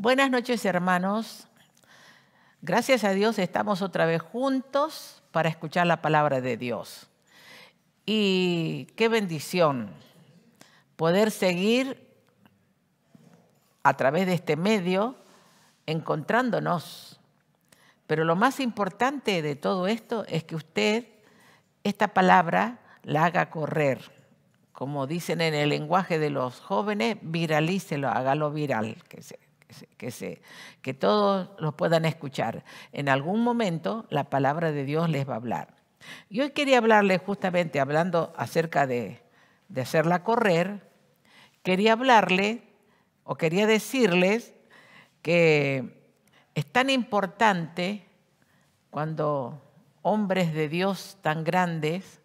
Buenas noches, hermanos. Gracias a Dios estamos otra vez juntos para escuchar la palabra de Dios. Y qué bendición poder seguir a través de este medio encontrándonos. Pero lo más importante de todo esto es que usted esta palabra la haga correr. Como dicen en el lenguaje de los jóvenes, viralícelo, hágalo viral, que todos lo puedan escuchar. En algún momento la palabra de Dios les va a hablar. Y hoy quería hablarles justamente, hablando acerca de hacerla correr, quería decirles que es tan importante cuando hombres de Dios tan grandes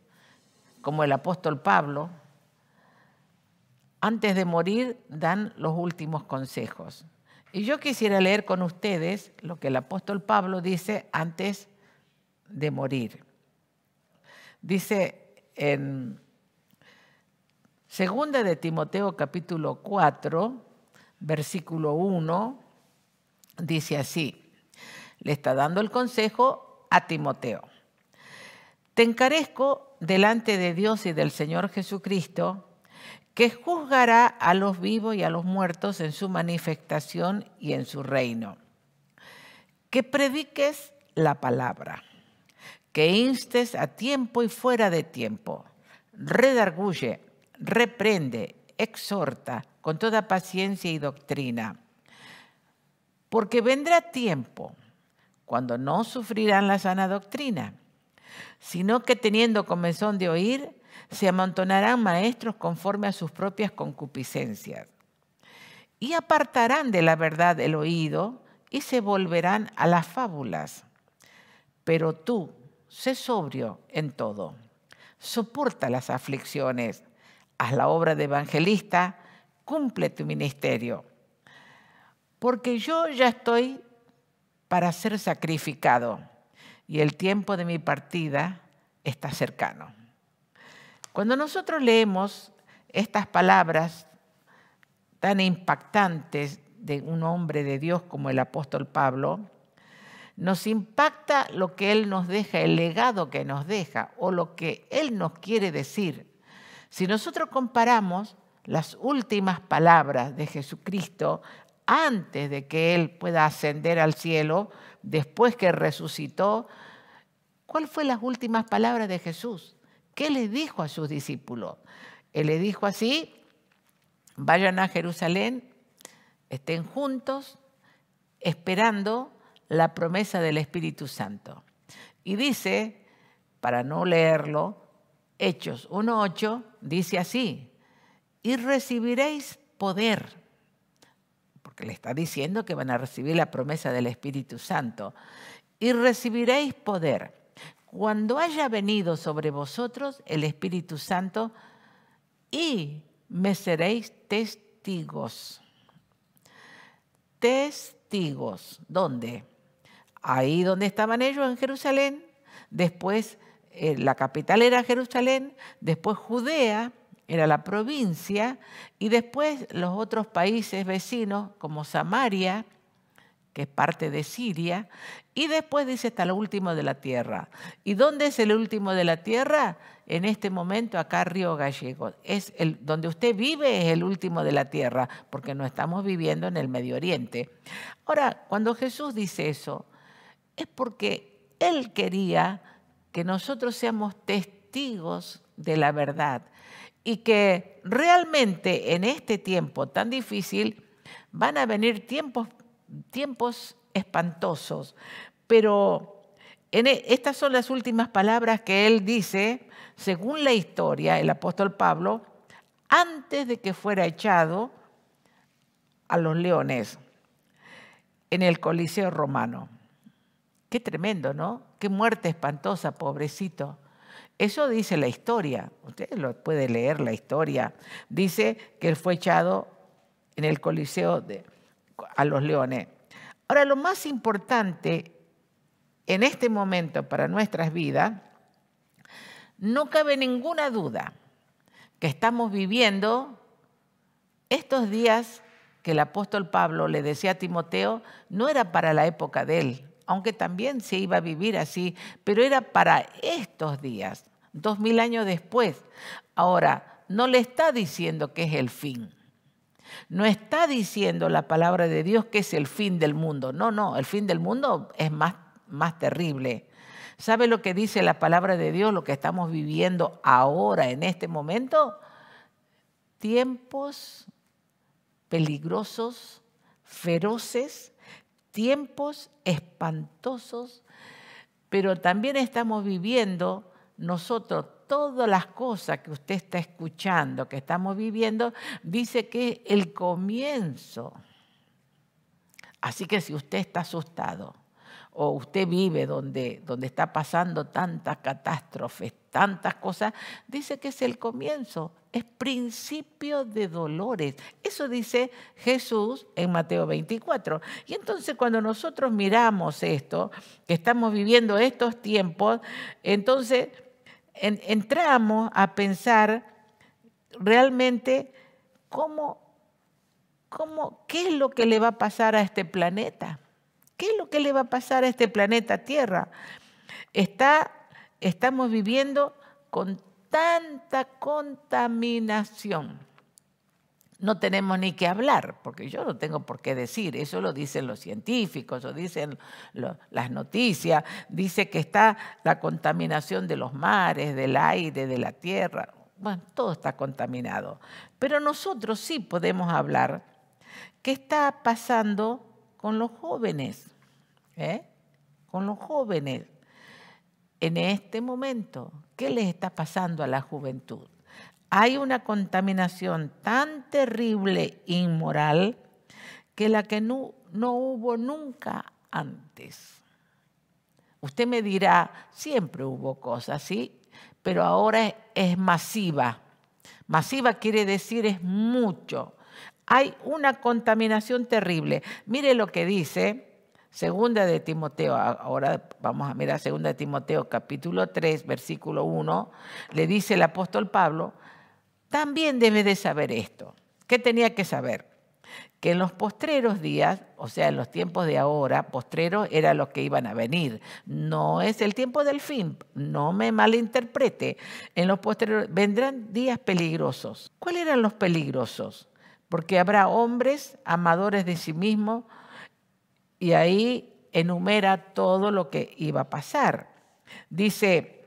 como el apóstol Pablo, antes de morir dan los últimos consejos. Y yo quisiera leer con ustedes lo que el apóstol Pablo dice antes de morir. Dice en 2 de Timoteo capítulo 4, versículo 1, dice así, le está dando el consejo a Timoteo. Te encarezco delante de Dios y del Señor Jesucristo, que juzgará a los vivos y a los muertos en su manifestación y en su reino. Que prediques la palabra, que instes a tiempo y fuera de tiempo, redarguye, reprende, exhorta con toda paciencia y doctrina. Porque vendrá tiempo cuando no sufrirán la sana doctrina, sino que teniendo comezón de oír, se amontonarán maestros conforme a sus propias concupiscencias. Y apartarán de la verdad el oído y se volverán a las fábulas. Pero tú, sé sobrio en todo. Soporta las aflicciones. Haz la obra de evangelista. Cumple tu ministerio. Porque yo ya estoy para ser sacrificado y el tiempo de mi partida está cercano. Cuando nosotros leemos estas palabras tan impactantes de un hombre de Dios como el apóstol Pablo, nos impacta lo que él nos deja, el legado que nos deja o lo que él nos quiere decir. Si nosotros comparamos las últimas palabras de Jesucristo antes de que él pueda ascender al cielo, después que resucitó, ¿cuál fue las últimas palabras de Jesús? ¿Qué le dijo a sus discípulos? Él le dijo así, vayan a Jerusalén, estén juntos, esperando la promesa del Espíritu Santo. Y dice, para no leerlo, Hechos 1:8, dice así, y recibiréis poder, porque le está diciendo que van a recibir la promesa del Espíritu Santo, y recibiréis poder. Cuando haya venido sobre vosotros el Espíritu Santo y me seréis testigos. Testigos. ¿Dónde? Ahí donde estaban ellos en Jerusalén. Después la capital era Jerusalén. Después Judea era la provincia. Y después los otros países vecinos como Samaria, que es parte de Siria, y después dice hasta lo último de la tierra. ¿Y dónde es el último de la tierra? En este momento acá Río Gallegos. Donde usted vive es el último de la tierra, porque no estamos viviendo en el Medio Oriente. Ahora, cuando Jesús dice eso, es porque Él quería que nosotros seamos testigos de la verdad y que realmente en este tiempo tan difícil van a venir tiempos espantosos, pero estas son las últimas palabras que él dice, según la historia, el apóstol Pablo, antes de que fuera echado a los leones en el Coliseo romano. Qué tremendo, ¿no? Qué muerte espantosa, pobrecito. Eso dice la historia, usted lo puede leer la historia. Dice que él fue echado en el Coliseo a los leones. Ahora, lo más importante en este momento para nuestras vidas, no cabe ninguna duda que estamos viviendo estos días que el apóstol Pablo le decía a Timoteo no era para la época de él, aunque también se iba a vivir así, pero era para estos días, 2000 años después. Ahora, no le está diciendo que es el fin. No está diciendo la palabra de Dios que es el fin del mundo. No, el fin del mundo es más terrible. ¿Sabe lo que dice la palabra de Dios, lo que estamos viviendo ahora, en este momento? Tiempos peligrosos, feroces, tiempos espantosos, pero también estamos viviendo nosotros todas las cosas que usted está escuchando, que estamos viviendo, dice que es el comienzo. Así que si usted está asustado o usted vive donde está pasando tantas catástrofes, tantas cosas, dice que es el comienzo, es principio de dolores. Eso dice Jesús en Mateo 24. Y entonces cuando nosotros miramos esto, que estamos viviendo estos tiempos, entonces entramos a pensar realmente qué es lo que le va a pasar a este planeta. ¿Qué es lo que le va a pasar a este planeta Tierra? Estamos viviendo con tanta contaminación. No tenemos ni que hablar, porque yo no tengo por qué decir, eso lo dicen los científicos, lo dicen las noticias, dice que está la contaminación de los mares, del aire, de la tierra, bueno, todo está contaminado. Pero nosotros sí podemos hablar qué está pasando con los jóvenes, con los jóvenes en este momento. ¿Qué les está pasando a la juventud? Hay una contaminación tan terrible, inmoral, que la que no hubo nunca antes. Usted me dirá, siempre hubo cosas, ¿sí? Pero ahora es masiva. Masiva quiere decir es mucho. Hay una contaminación terrible. Mire lo que dice Segunda de Timoteo. Ahora vamos a mirar Segunda de Timoteo capítulo 3, versículo 1. Le dice el apóstol Pablo, también debe de saber esto. ¿Qué tenía que saber? Que en los postreros días, o sea, en los tiempos de ahora, postreros eran los que iban a venir. No es el tiempo del fin, no me malinterprete. En los postreros vendrán días peligrosos. ¿Cuáles eran los peligrosos? Porque habrá hombres amadores de sí mismos y ahí enumera todo lo que iba a pasar. Dice,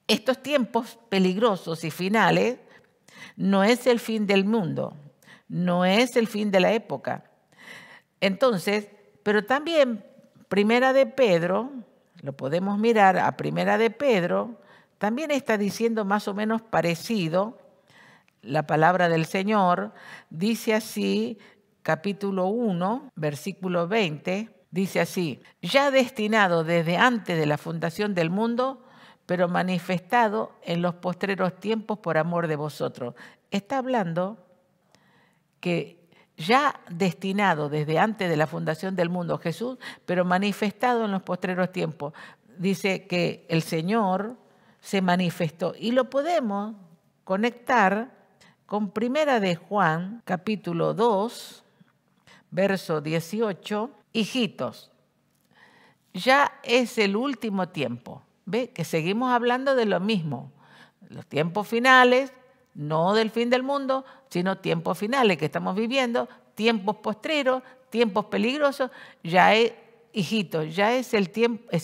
estos tiempos peligrosos y finales no es el fin del mundo, no es el fin de la época. Entonces, pero también Primera de Pedro, lo podemos mirar a Primera de Pedro, también está diciendo más o menos parecido. La palabra del Señor dice así, capítulo 1, versículo 20, dice así, ya destinado desde antes de la fundación del mundo, pero manifestado en los postreros tiempos por amor de vosotros. Está hablando que ya destinado desde antes de la fundación del mundo Jesús, pero manifestado en los postreros tiempos. Dice que el Señor se manifestó y lo podemos conectar con Primera de Juan, capítulo 2, verso 18. Hijitos, ya es el último tiempo. ¿Ve? Que seguimos hablando de lo mismo. Los tiempos finales, no del fin del mundo, sino tiempos finales que estamos viviendo, tiempos postreros, tiempos peligrosos. Ya es, hijitos, ya es el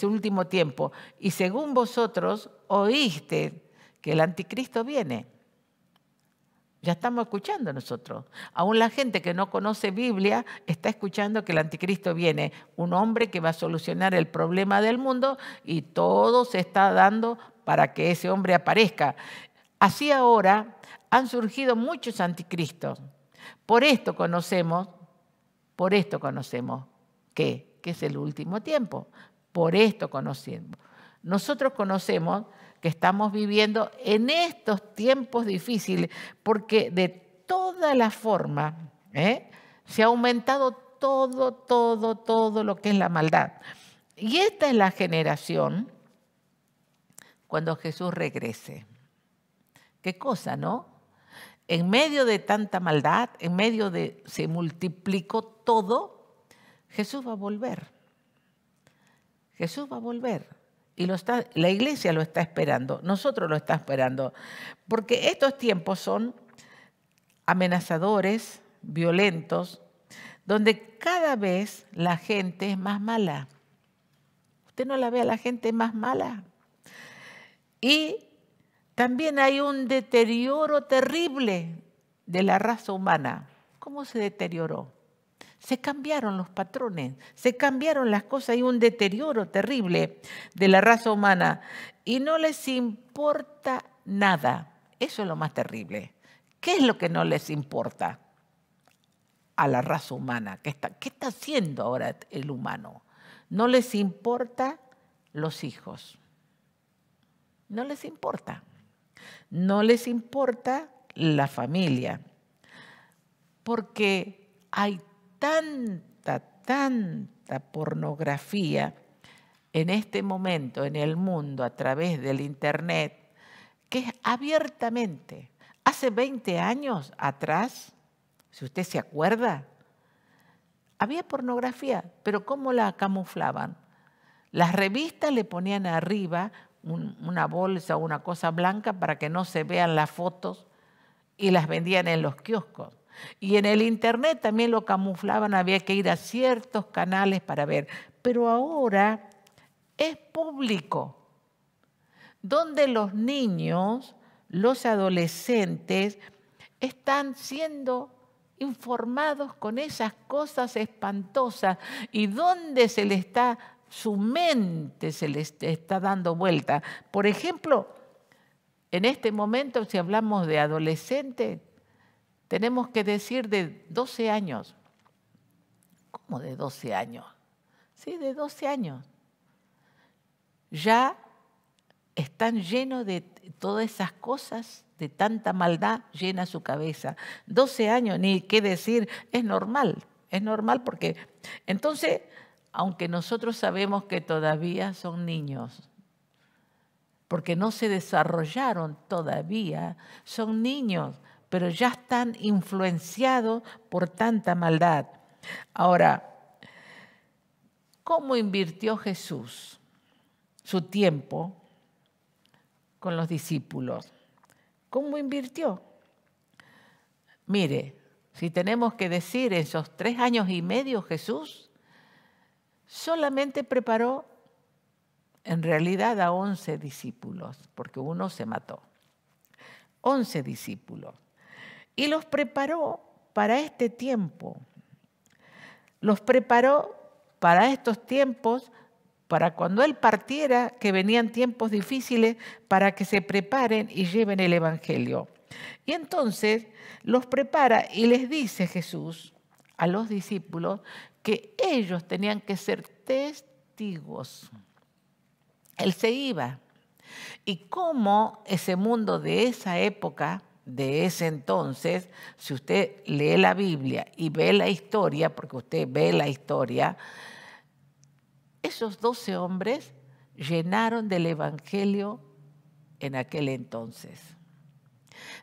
último tiempo. Y según vosotros oíste que el anticristo viene. Ya estamos escuchando nosotros. Aún la gente que no conoce Biblia está escuchando que el anticristo viene, un hombre que va a solucionar el problema del mundo y todo se está dando para que ese hombre aparezca. Así ahora han surgido muchos anticristos. Por esto conocemos que es el último tiempo. Por esto conocemos. Nosotros conocemos que estamos viviendo en estos tiempos difíciles, porque de toda la forma se ha aumentado todo lo que es la maldad. Y esta es la generación cuando Jesús regrese. ¿Qué cosa, no? en medio de tanta maldad, en medio de se multiplicó todo, Jesús va a volver. Jesús va a volver. Y la iglesia lo está esperando, nosotros lo estamos esperando. Porque estos tiempos son amenazadores, violentos, donde cada vez la gente es más mala. ¿Usted no la ve a la gente más mala? Y también hay un deterioro terrible de la raza humana. ¿Cómo se deterioró? Se cambiaron los patrones, se cambiaron las cosas, hay un deterioro terrible de la raza humana y no les importa nada. Eso es lo más terrible. ¿Qué es lo que no les importa a la raza humana? ¿Qué está haciendo ahora el humano? No les importa los hijos. No les importa. No les importa la familia. Porque hay tanta pornografía en este momento en el mundo a través del internet que es abiertamente. Hace 20 años atrás, si usted se acuerda, había pornografía, pero ¿cómo la camuflaban? Las revistas le ponían arriba una bolsa o una cosa blanca para que no se vean las fotos y las vendían en los kioscos. Y en el internet también lo camuflaban, había que ir a ciertos canales para ver. Pero ahora es público, donde los niños, los adolescentes, están siendo informados con esas cosas espantosas y donde su mente se les está dando vuelta. Por ejemplo, en este momento, si hablamos de adolescentes, tenemos que decir de 12 años. ¿Cómo de 12 años? Sí, de 12 años. Ya están llenos de todas esas cosas, de tanta maldad llena su cabeza. 12 años, ni qué decir, es normal porque entonces, aunque nosotros sabemos que todavía son niños, porque no se desarrollaron todavía, son niños, pero ya están influenciados por tanta maldad. Ahora, ¿cómo invirtió Jesús su tiempo con los discípulos? ¿Cómo invirtió? Mire, si tenemos que decir, en esos 3 años y medio Jesús solamente preparó en realidad a 11 discípulos, porque uno se mató. 11 discípulos. Y los preparó para este tiempo. Los preparó para estos tiempos, para cuando Él partiera, que venían tiempos difíciles, para que se preparen y lleven el Evangelio. Y entonces los prepara y les dice Jesús a los discípulos que ellos tenían que ser testigos. Él se iba. Y cómo ese mundo de esa época, de ese entonces, si usted lee la Biblia y ve la historia, porque usted ve la historia, esos 12 hombres llenaron del Evangelio en aquel entonces.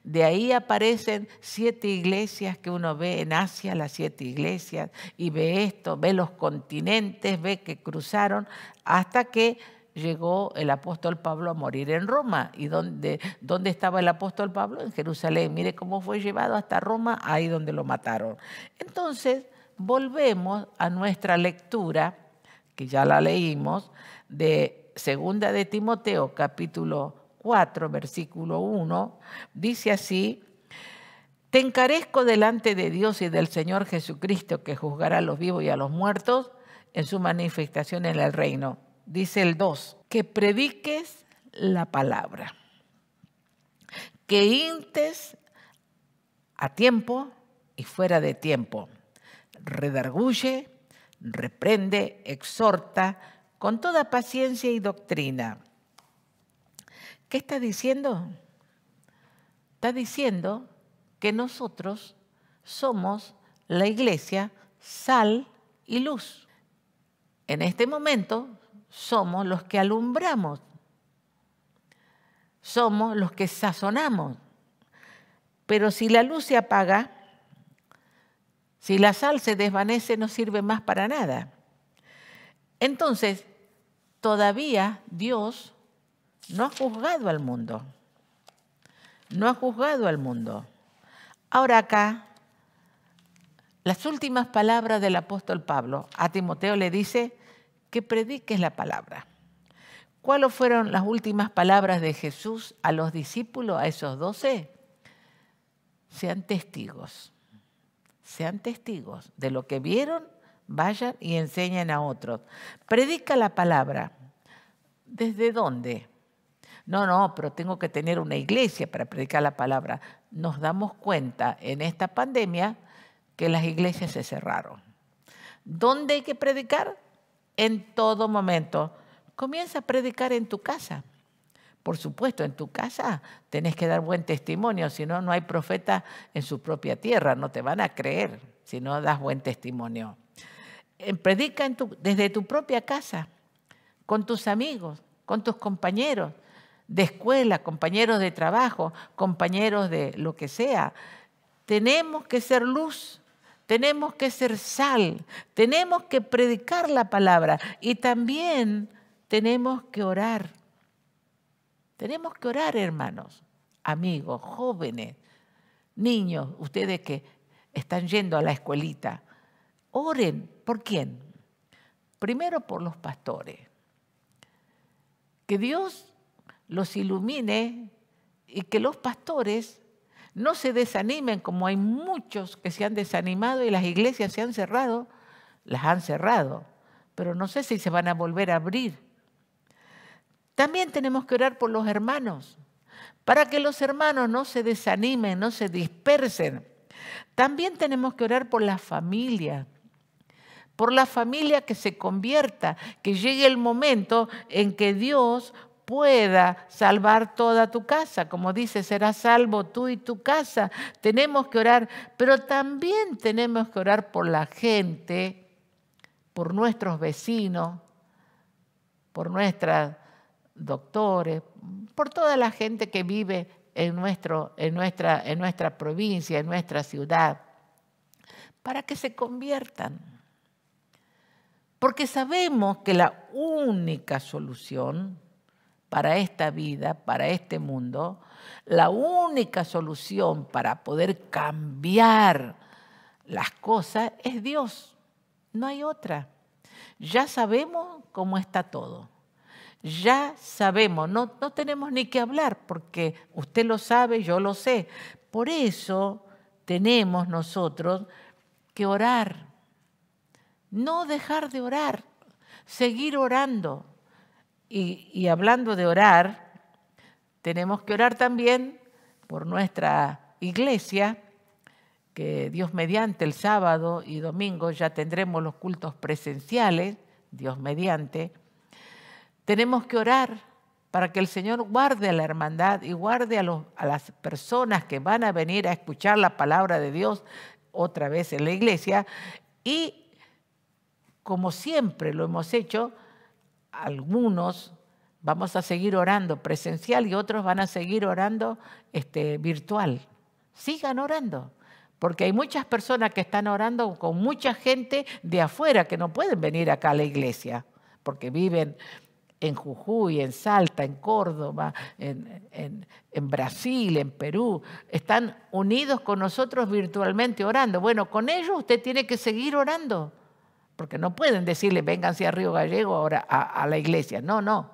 De ahí aparecen 7 iglesias que uno ve en Asia, las 7 iglesias, y ve esto, ve los continentes, ve que cruzaron hasta que llegó el apóstol Pablo a morir en Roma. ¿Y dónde estaba el apóstol Pablo? En Jerusalén. Mire cómo fue llevado hasta Roma, ahí donde lo mataron. Entonces, volvemos a nuestra lectura, que ya la leímos, de 2 de Timoteo, capítulo 4, versículo 1, dice así: te encarezco delante de Dios y del Señor Jesucristo, que juzgará a los vivos y a los muertos en su manifestación en el reino. Dice el 2, que prediques la palabra, que instes a tiempo y fuera de tiempo, redarguye, reprende, exhorta con toda paciencia y doctrina. ¿Qué está diciendo? Está diciendo que nosotros somos la iglesia, sal y luz. En este momento somos los que alumbramos, somos los que sazonamos. Pero si la luz se apaga, si la sal se desvanece, no sirve más para nada. Entonces, todavía Dios no ha juzgado al mundo. No ha juzgado al mundo. Ahora acá, las últimas palabras del apóstol Pablo a Timoteo le dice que prediques la palabra. ¿Cuáles fueron las últimas palabras de Jesús a los discípulos, a esos 12? Sean testigos de lo que vieron, vayan y enseñen a otros. Predica la palabra. ¿Desde dónde? No, pero tengo que tener una iglesia para predicar la palabra. Nos damos cuenta en esta pandemia que las iglesias se cerraron. ¿Dónde hay que predicar? En todo momento. Comienza a predicar en tu casa. Por supuesto, en tu casa tenés que dar buen testimonio, si no, no hay profeta en su propia tierra, no te van a creer si no das buen testimonio. Predica desde tu propia casa, con tus amigos, con tus compañeros de escuela, compañeros de trabajo, compañeros de lo que sea. Tenemos que ser luz, tenemos que ser sal, tenemos que predicar la palabra y también tenemos que orar. Tenemos que orar, hermanos, amigos, jóvenes, niños, ustedes que están yendo a la escuelita. Oren. ¿Por quién? Primero por los pastores. Que Dios los ilumine y que los pastores no se desanimen, como hay muchos que se han desanimado y las iglesias se han cerrado, las han cerrado, pero no sé si se van a volver a abrir. También tenemos que orar por los hermanos, para que los hermanos no se desanimen, no se dispersen. También tenemos que orar por la familia que se convierta, que llegue el momento en que Dios pueda salvar toda tu casa. Como dice, serás salvo tú y tu casa. Tenemos que orar, pero también tenemos que orar por la gente, por nuestros vecinos, por nuestros doctores, por toda la gente que vive en nuestra provincia, en nuestra ciudad, para que se conviertan. Porque sabemos que la única solución para esta vida, para este mundo, la única solución para poder cambiar las cosas es Dios. No hay otra. Ya sabemos cómo está todo. Ya sabemos, no tenemos ni que hablar porque usted lo sabe, yo lo sé. Por eso tenemos nosotros que orar. No dejar de orar, seguir orando. Y hablando de orar, tenemos que orar también por nuestra iglesia, que Dios mediante el sábado y domingo ya tendremos los cultos presenciales, Dios mediante. Tenemos que orar para que el Señor guarde a la hermandad y guarde a las personas que van a venir a escuchar la palabra de Dios otra vez en la iglesia. Y como siempre lo hemos hecho, algunos vamos a seguir orando presencial y otros van a seguir orando virtual. Sigan orando, porque hay muchas personas que están orando con mucha gente de afuera que no pueden venir acá a la iglesia, porque viven en Jujuy, en Salta, en Córdoba, en Brasil, en Perú. Están unidos con nosotros virtualmente orando. Bueno, con ellos usted tiene que seguir orando, porque no pueden decirle, vénganse a Río Gallego ahora a la iglesia. No.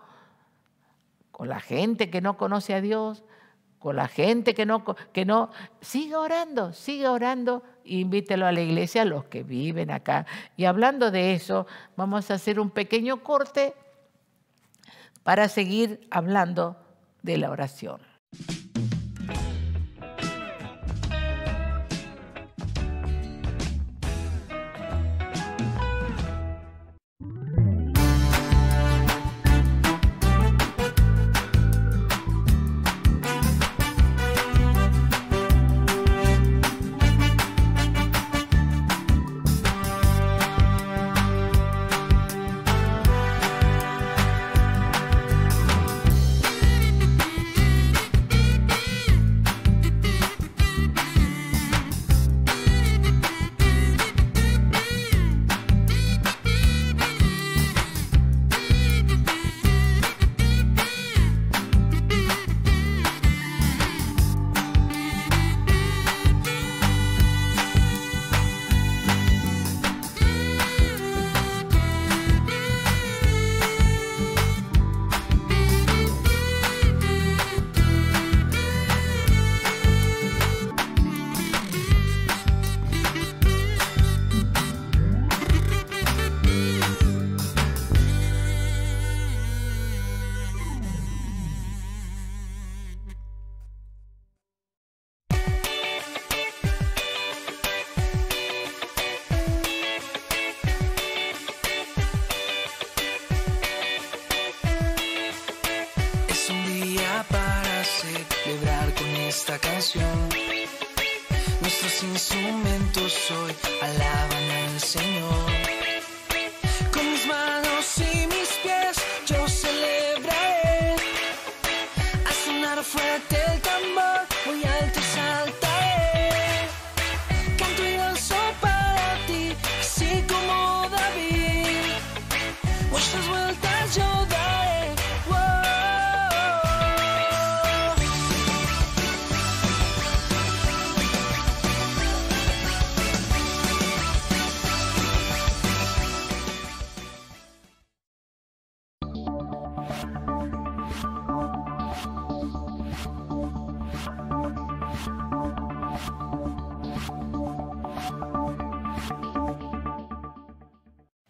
Con la gente que no conoce a Dios, con la gente que no, siga orando e invítelo a la iglesia a los que viven acá. Y hablando de eso, vamos a hacer un pequeño corte para seguir hablando de la oración.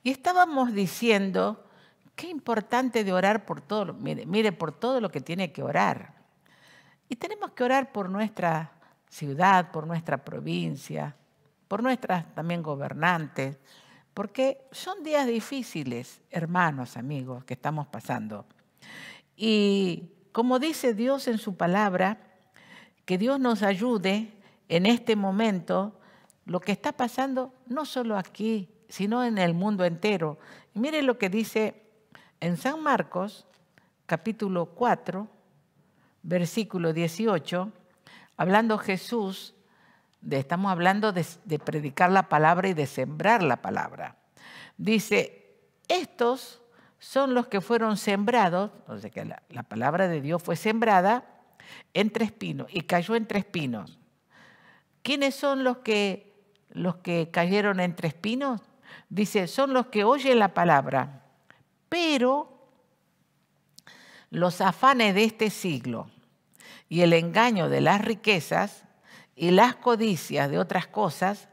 Y estábamos diciendo, qué importante de orar por todo, mire, por todo lo que tiene que orar. Y tenemos que orar por nuestra ciudad, por nuestra provincia, por nuestras también gobernantes, porque son días difíciles, hermanos, amigos, que estamos pasando. Y como dice Dios en su palabra, que Dios nos ayude en este momento, lo que está pasando no solo aquí, sino en el mundo entero. Y mire lo que dice en San Marcos, capítulo 4, versículo 18, hablando Jesús, estamos hablando de predicar la palabra y de sembrar la palabra. Dice, estos son los que fueron sembrados, o sea que la palabra de Dios fue sembrada entre espinos y cayó entre espinos. ¿Quiénes son los que cayeron entre espinos? Dice, son los que oyen la palabra, pero los afanes de este siglo y el engaño de las riquezas y las codicias de otras cosas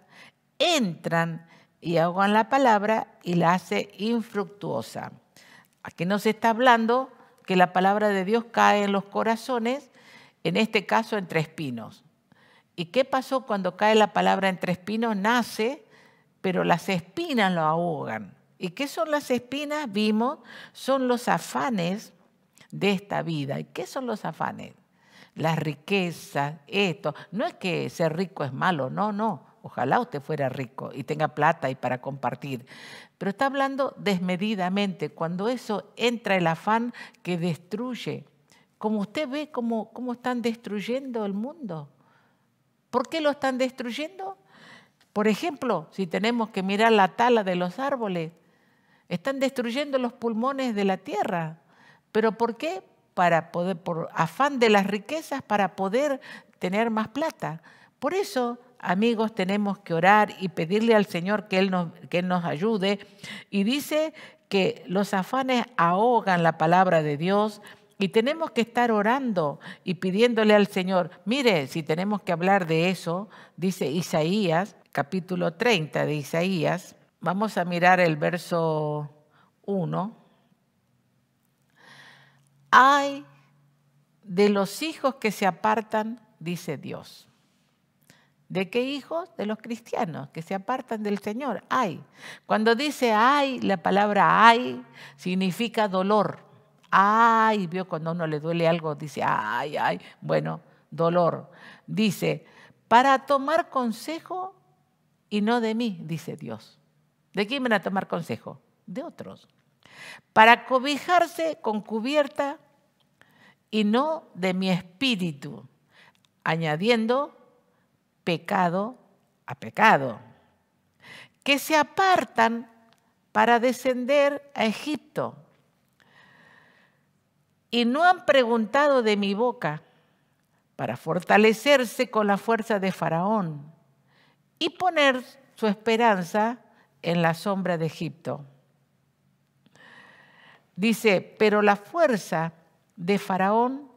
entran y ahogan la palabra y la hace infructuosa. Aquí nos está hablando que la palabra de Dios cae en los corazones, en este caso entre espinos. ¿Y qué pasó cuando cae la palabra entre espinos? Nace, pero las espinas lo ahogan. ¿Y qué son las espinas? Vimos, son los afanes de esta vida. ¿Y qué son los afanes? Las riquezas, esto. No es que ser rico es malo, no. Ojalá usted fuera rico y tenga plata y para compartir. Pero está hablando desmedidamente, cuando eso entra el afán que destruye. Como usted ve cómo están destruyendo el mundo. ¿Por qué lo están destruyendo? Por ejemplo, si tenemos que mirar la tala de los árboles, están destruyendo los pulmones de la tierra. ¿Pero por qué? Por afán de las riquezas, para poder tener más plata. Por eso, amigos, tenemos que orar y pedirle al Señor que Él nos ayude. Y dice que los afanes ahogan la palabra de Dios. Y tenemos que estar orando y pidiéndole al Señor. Mire, si tenemos que hablar de eso, dice Isaías, capítulo 30 de Isaías. Vamos a mirar el verso 1. Ay de los hijos que se apartan, dice Dios. ¿De qué hijos? De los cristianos que se apartan del Señor. Ay. Cuando dice ay, la palabra ay significa dolor. Ay, vio cuando a uno le duele algo, dice ay, bueno, dolor. Dice, para tomar consejo y no de mí, dice Dios. ¿De quién van a tomar consejo? De otros. Para cobijarse con cubierta y no de mi espíritu, añadiendo pecado a pecado. Que se apartan para descender a Egipto. Y no han preguntado de mi boca para fortalecerse con la fuerza de Faraón y poner su esperanza en la sombra de Egipto. Dice, pero la fuerza de Faraón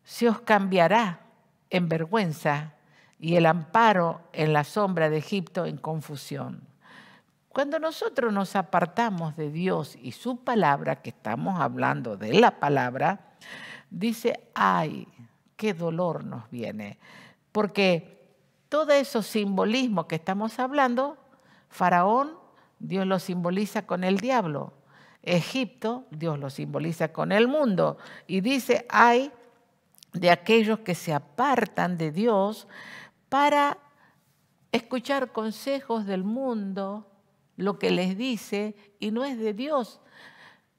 se os cambiará en vergüenza y el amparo en la sombra de Egipto en confusión. Cuando nosotros nos apartamos de Dios y su palabra, que estamos hablando de la palabra, dice, ay, qué dolor nos viene. Porque todo esos simbolismos que estamos hablando, Faraón, Dios lo simboliza con el diablo. Egipto, Dios lo simboliza con el mundo. Y dice, ay de aquellos que se apartan de Dios para escuchar consejos del mundo, lo que les dice, y no es de Dios.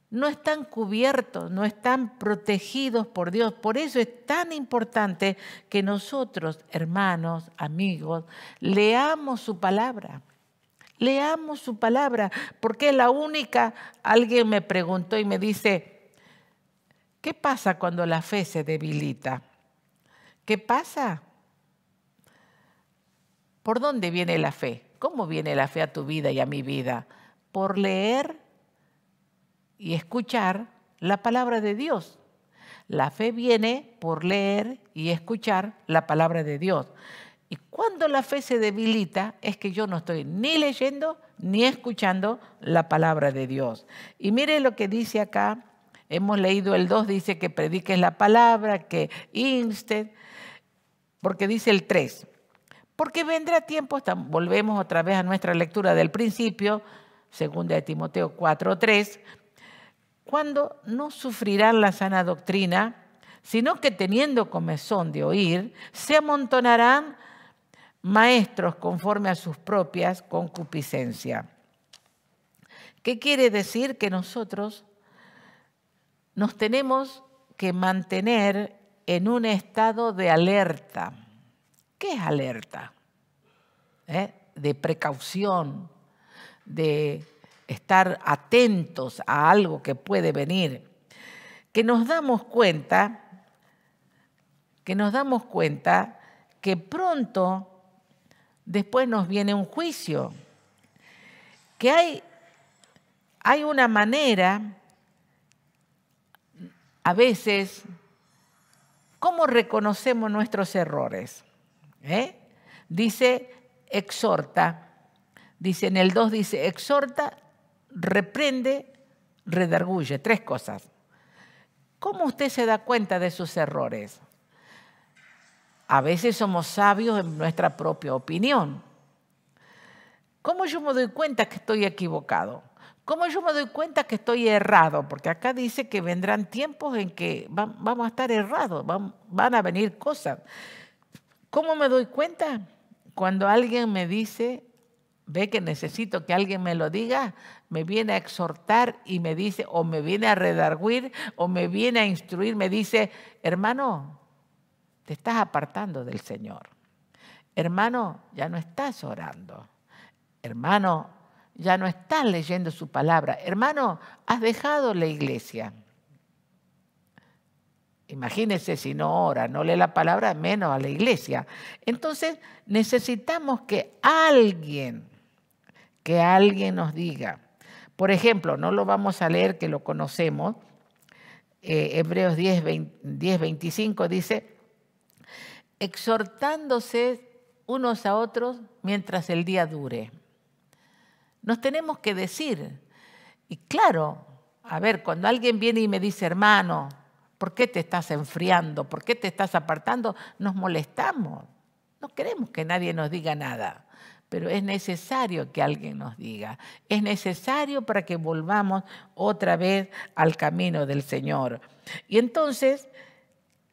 No están cubiertos, no están protegidos por Dios. Por eso es tan importante que nosotros, hermanos, amigos, leamos su palabra. Leamos su palabra, porque es la única. Alguien me preguntó y me dice, ¿qué pasa cuando la fe se debilita? ¿Qué pasa? ¿Por dónde viene la fe? ¿Cómo viene la fe a tu vida y a mi vida? Por leer y escuchar la palabra de Dios. La fe viene por leer y escuchar la palabra de Dios. Y cuando la fe se debilita es que yo no estoy ni leyendo ni escuchando la palabra de Dios. Y mire lo que dice acá. Hemos leído el 2, dice que prediques la palabra, que inste, porque dice el 3. Porque vendrá tiempo, volvemos otra vez a nuestra lectura del principio, 2 Timoteo 4:3, cuando no sufrirán la sana doctrina, sino que teniendo comezón de oír, se amontonarán maestros conforme a sus propias concupiscencias. ¿Qué quiere decir? Que nosotros nos tenemos que mantener en un estado de alerta. ¿Qué es alerta? De precaución, de estar atentos a algo que puede venir. Que nos damos cuenta que pronto después nos viene un juicio, que hay una manera, a veces, ¿cómo reconocemos nuestros errores? Dice, exhorta, dice en el 2, dice, exhorta, reprende, redarguye, 3 cosas. ¿Cómo usted se da cuenta de sus errores? A veces somos sabios en nuestra propia opinión. ¿Cómo yo me doy cuenta que estoy equivocado? ¿Cómo yo me doy cuenta que estoy errado? Porque acá dice que vendrán tiempos en que vamos a estar errados, van a venir cosas. ¿Cómo me doy cuenta? Cuando alguien me dice, ve que necesito que alguien me lo diga, me viene a exhortar y me dice, o me viene a redarguir, o me viene a instruir, me dice, hermano, te estás apartando del Señor. Hermano, ya no estás orando. Hermano, ya no estás leyendo su palabra. Hermano, has dejado la iglesia. Imagínese si no ora, no lee la palabra, menos a la iglesia. Entonces necesitamos que alguien nos diga. Por ejemplo, no lo vamos a leer, que lo conocemos. Hebreos 10:25 dice, exhortándose unos a otros mientras el día dure. Nos tenemos que decir. Y claro, a ver, cuando alguien viene y me dice, hermano, ¿por qué te estás enfriando? ¿Por qué te estás apartando? Nos molestamos. No queremos que nadie nos diga nada, pero es necesario que alguien nos diga. Es necesario para que volvamos otra vez al camino del Señor. Y entonces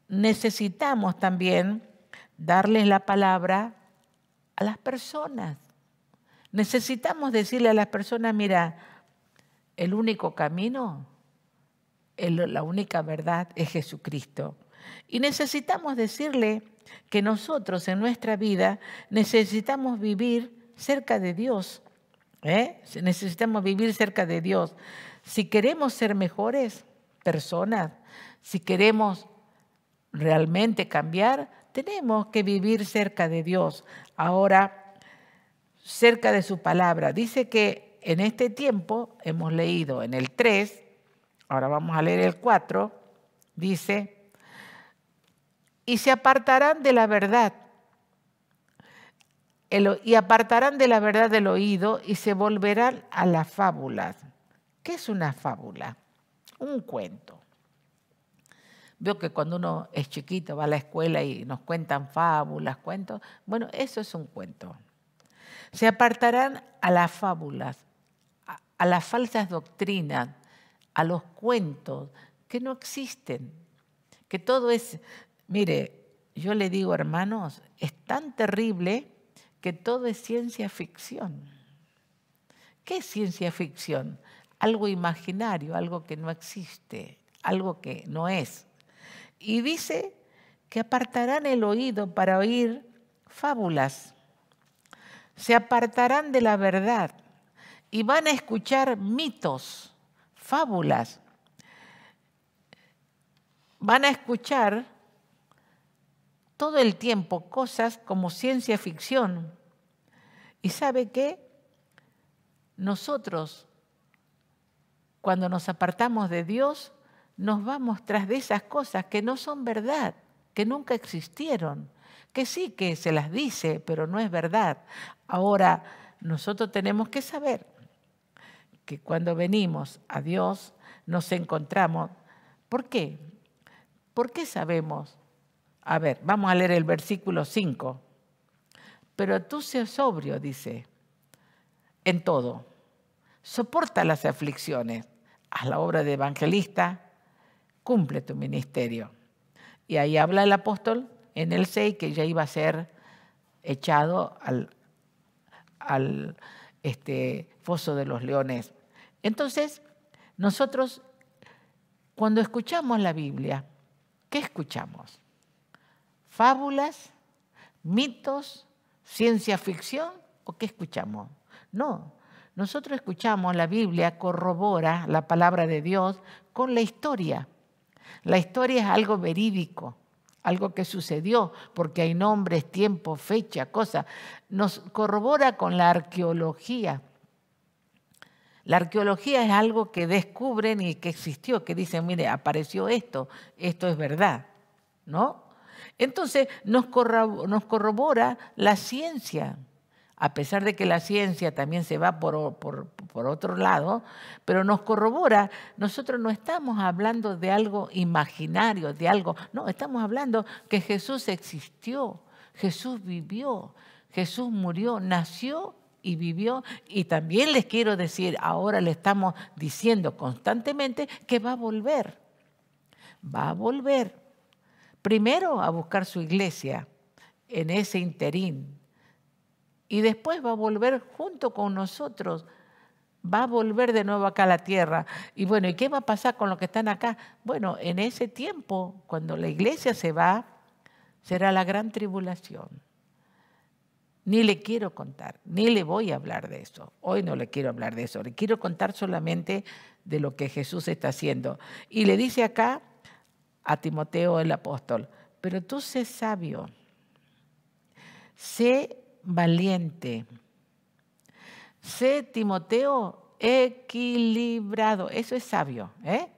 necesitamos también darles la palabra a las personas. Necesitamos decirle a las personas, mira, el único camino, la única verdad es Jesucristo. Y necesitamos decirle que nosotros en nuestra vida necesitamos vivir cerca de Dios. Necesitamos vivir cerca de Dios. Si queremos ser mejores personas, si queremos realmente cambiar, tenemos que vivir cerca de Dios. Ahora, cerca de su palabra. Dice que en este tiempo, hemos leído en el 3, ahora vamos a leer el 4, dice, y se apartarán de la verdad, y apartarán de la verdad del oído y se volverán a las fábulas. ¿Qué es una fábula? Un cuento. Veo que cuando uno es chiquito va a la escuela y nos cuentan fábulas, cuentos. Bueno, eso es un cuento. Se apartarán a las fábulas, a las falsas doctrinas, a los cuentos que no existen, que todo es, mire, yo le digo, hermanos, es tan terrible que todo es ciencia ficción. ¿Qué es ciencia ficción? Algo imaginario, algo que no existe, algo que no es. Y dice que apartarán el oído para oír fábulas. Se apartarán de la verdad y van a escuchar mitos, fábulas. Van a escuchar todo el tiempo cosas como ciencia ficción. ¿Y sabe qué? Nosotros, cuando nos apartamos de Dios, nos vamos tras de esas cosas que no son verdad, que nunca existieron, que sí que se las dice, pero no es verdad. Ahora, nosotros tenemos que saber que cuando venimos a Dios nos encontramos. ¿Por qué? ¿Por qué sabemos? A ver, vamos a leer el versículo 5. Pero tú seas sobrio, dice, en todo. Soporta las aflicciones. Haz la obra de evangelista. Cumple tu ministerio. Y ahí habla el apóstol en el 6 que ya iba a ser echado al foso de los leones. Entonces, nosotros cuando escuchamos la Biblia, ¿qué escuchamos? ¿Fábulas, mitos, ciencia ficción o qué escuchamos? No, nosotros escuchamos la Biblia, corrobora la palabra de Dios con la historia. La historia es algo verídico, algo que sucedió, porque hay nombres, tiempos, fecha, cosas. Nos corrobora con la arqueología. La arqueología es algo que descubren y que existió, que dicen, mire, apareció esto es verdad, ¿no? Entonces nos corrobora la ciencia, a pesar de que la ciencia también se va por otro lado, pero nos corrobora. Nosotros no estamos hablando de algo imaginario, de algo, no, estamos hablando que Jesús existió, Jesús vivió, Jesús murió, nació y vivió. Y también les quiero decir, ahora le estamos diciendo constantemente que va a volver. Va a volver. Primero a buscar su iglesia en ese interín. Y después va a volver junto con nosotros. Va a volver de nuevo acá a la tierra. Y bueno, ¿y qué va a pasar con los que están acá? Bueno, en ese tiempo, cuando la iglesia se va, será la gran tribulación. Ni le quiero contar, ni le voy a hablar de eso. Hoy no le quiero hablar de eso. Le quiero contar solamente de lo que Jesús está haciendo. Y le dice acá a Timoteo el apóstol, pero tú sé sabio, sé valiente, sé, Timoteo, equilibrado. Eso es sabio, ¿eh?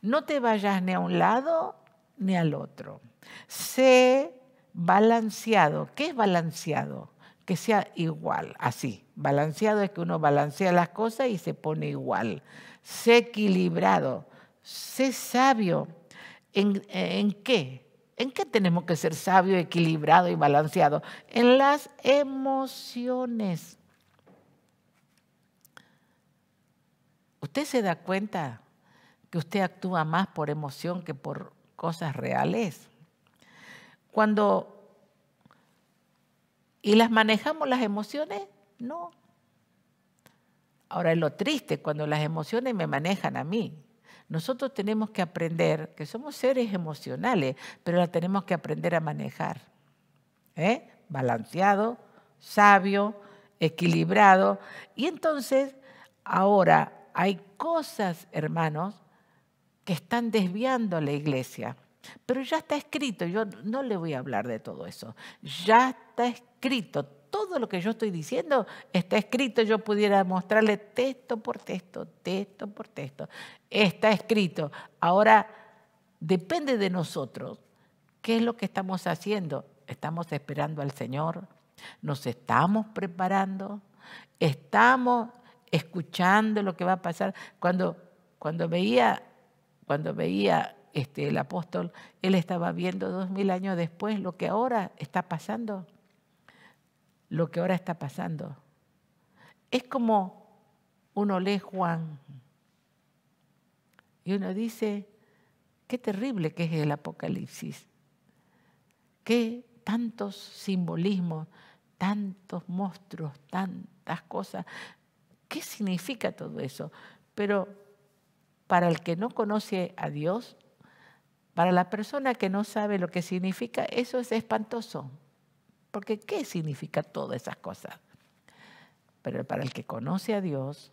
No te vayas ni a un lado ni al otro. Sé balanceado. ¿Qué es balanceado? Que sea igual, así. Balanceado es que uno balancea las cosas y se pone igual. Sé equilibrado. Sé sabio. ¿En qué? ¿En qué tenemos que ser sabio, equilibrado y balanceado? En las emociones. ¿Usted se da cuenta que usted actúa más por emoción que por cosas reales? ¿Y las manejamos las emociones? No. Ahora es lo triste cuando las emociones me manejan a mí. Nosotros tenemos que aprender que somos seres emocionales, pero las tenemos que aprender a manejar. Balanceado, sabio, equilibrado. Y entonces, ahora hay cosas, hermanos, que están desviando a la iglesia. Pero ya está escrito, yo no le voy a hablar de todo eso. Ya está escrito, todo lo que yo estoy diciendo está escrito. Yo pudiera mostrarle texto por texto, texto por texto. Está escrito. Ahora depende de nosotros. ¿Qué es lo que estamos haciendo? ¿Estamos esperando al Señor? ¿Nos estamos preparando? ¿Estamos escuchando lo que va a pasar? Cuando veía el apóstol, él estaba viendo 2000 años después lo que ahora está pasando. Lo que ahora está pasando. Es como uno lee Juan y uno dice, qué terrible que es el Apocalipsis. Qué tantos simbolismos, tantos monstruos, tantas cosas. ¿Qué significa todo eso? Pero para el que no conoce a Dios, para la persona que no sabe lo que significa, eso es espantoso. Porque ¿qué significa todas esas cosas? Pero para el que conoce a Dios,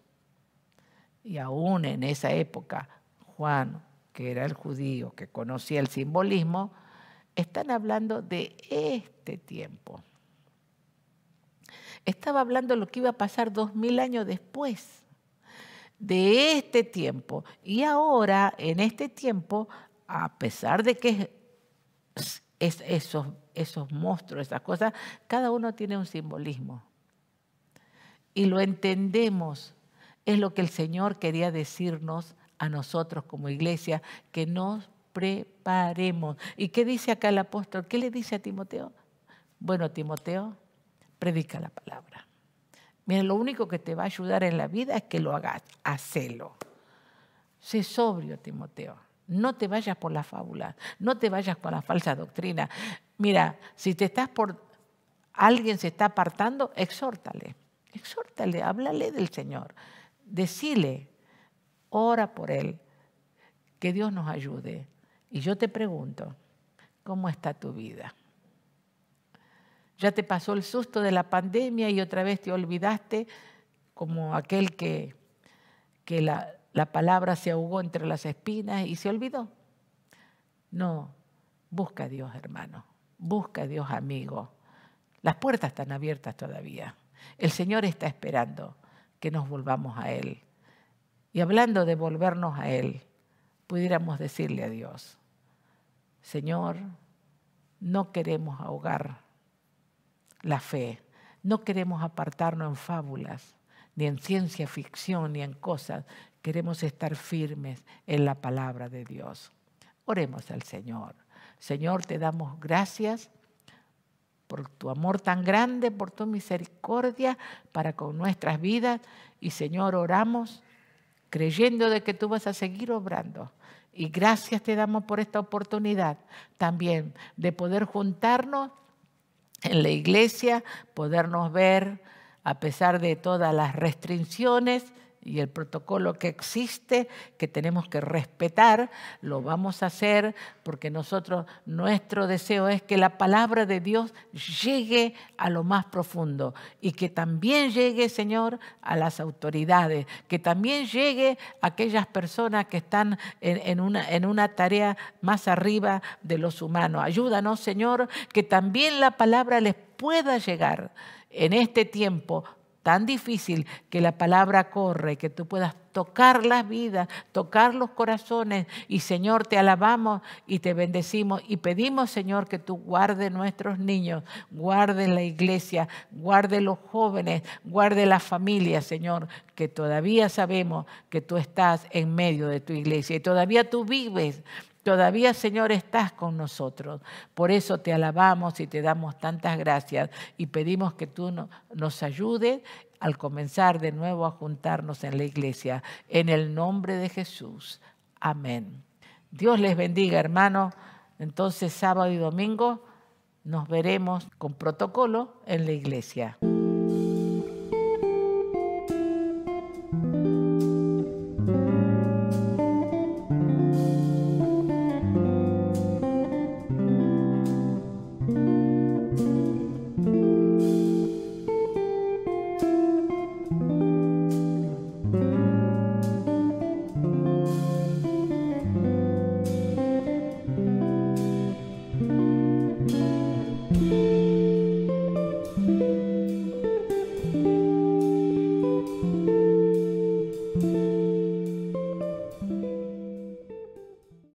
y aún en esa época, Juan, que era el judío, que conocía el simbolismo, están hablando de este tiempo. Estaba hablando de lo que iba a pasar 2000 años después de este tiempo. Y ahora, en este tiempo, a pesar de que esos monstruos, esas cosas, cada uno tiene un simbolismo. y lo entendemos. Es lo que el Señor quería decirnos a nosotros como iglesia, que nos preparemos. ¿Y qué dice acá el apóstol? ¿Qué le dice a Timoteo? Bueno, Timoteo, predica la palabra. Mira, lo único que te va a ayudar en la vida es que lo hagas, hacelo. Sé sobrio, Timoteo. No te vayas por la fábula, no te vayas con la falsa doctrina. Mira, si alguien se está apartando, exhórtale, háblale del Señor. Decile, ora por él, que Dios nos ayude. Y yo te pregunto, ¿cómo está tu vida? ¿Ya te pasó el susto de la pandemia y otra vez te olvidaste como aquel que la palabra se ahogó entre las espinas y se olvidó? No, busca a Dios, hermano, busca a Dios, amigo. Las puertas están abiertas todavía. El Señor está esperando que nos volvamos a Él. Y hablando de volvernos a Él, pudiéramos decirle a Dios, Señor, no queremos ahogar la fe, no queremos apartarnos en fábulas, ni en ciencia ficción, ni en cosas. Queremos estar firmes en la palabra de Dios. Oremos al Señor. Señor, te damos gracias por tu amor tan grande, por tu misericordia para con nuestras vidas. Y Señor, oramos creyendo de que tú vas a seguir obrando. Y gracias te damos por esta oportunidad también de poder juntarnos en la iglesia, podernos ver a pesar de todas las restricciones y el protocolo que existe, que tenemos que respetar. Lo vamos a hacer porque nuestro deseo es que la palabra de Dios llegue a lo más profundo y que también llegue, Señor, a las autoridades, que también llegue a aquellas personas que están en una tarea más arriba de los humanos. Ayúdanos, Señor, que también la palabra les pueda llegar en este tiempo tan difícil, que la palabra corre, que tú puedas tocar las vidas, tocar los corazones. Y Señor, te alabamos y te bendecimos y pedimos, Señor, que tú guardes nuestros niños, guarde la iglesia, guarde los jóvenes, guarde la familia, Señor, que todavía sabemos que tú estás en medio de tu iglesia y todavía tú vives. Todavía, Señor, estás con nosotros. Por eso te alabamos y te damos tantas gracias y pedimos que tú nos ayudes al comenzar de nuevo a juntarnos en la iglesia. En el nombre de Jesús. Amén. Dios les bendiga, hermanos. Entonces, sábado y domingo nos veremos con protocolo en la iglesia.